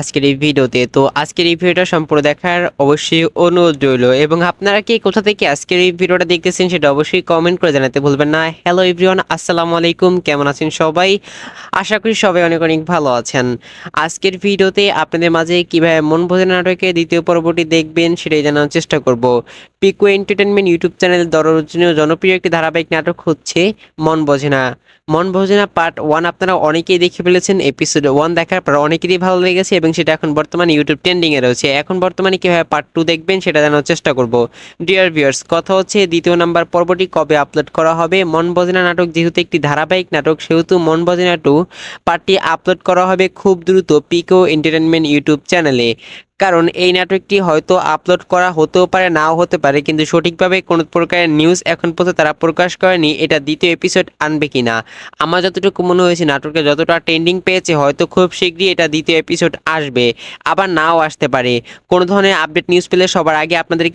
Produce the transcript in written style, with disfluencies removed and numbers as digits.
আজকের এই ভিডিওতে। তো আজকের এই ভিডিওটা সম্পূর্ণ দেখার অবশ্যই অনুরোধ রইলো, এবং আপনারা কি কোথা থেকে আজকের এই ভিডিওটা দেখতেছেন সেটা অবশ্যই কমেন্ট করে জানাতে ভুলবেন না। হ্যালো এভরিওয়ান, আসসালামু আলাইকুম, কেমন আছেন সবাই? আশা করি সবাই অনেক অনেক ভালো আছেন। আজকের ভিডিওতে আপনাদের মাঝে কিভাবে মন ভোজা নাটকের দ্বিতীয় পর্বটি দেখবেন সেটাই জানার চেষ্টা করব। পিকু এন্টারটেনমেন্ট ইউটিউব চ্যানেল দর্শনীয় জনপ্রিয় একটি ধারাবাহিক নাটক হচ্ছে মন বোঝে না। মন ভোজে না পার্ট 1 আপনারা অনেকেই দেখে ফেলেছেন। এপিসোড 1 দেখার পর অনেকেরই ভালো লেগেছে এবং সেটা এখন বর্তমানে ইউটিউব ট্রেন্ডিং এ রয়েছে। এখন বর্তমানে কিভাবে পার্ট 2 দেখবেন সেটা জানার চেষ্টা করব। ডিয়ার ভিউয়ার্স, কথা হচ্ছে দ্বিতীয় নাম্বার পর্বটি কবে আপলোড করা হবে। মন ভোজে না নাটক যেহেতু একটি ধারাবাহিক নাটক, সেহেতু মন ভোজে না 2 পার্টটি আপলোড করা হবে খুব দ্রুত পিকো এন্টারটেনমেন্ট ইউটিউব চ্যানেলে। কারণ এই নাটকটি হয়তো আপলোড করা হতেও পারে, নাও হতে পারে, কিন্তু সঠিকভাবে কোনো প্রকারের নিউজ এখন পর্যন্ত তারা প্রকাশ করেনি এটা দ্বিতীয় এপিসোড আনবে কিনা। আমার যতটুকু মনে হয়েছে নাটকটা যতটা ট্রেন্ডিং পেয়েছে হয়তো খুব শীঘ্রই এটা দ্বিতীয় এপিসোড আসবে, আবার নাও আসতে পারে। কোনো ধরনের আপডেট নিউজ পেলে সবার আগে আপনাদেরকে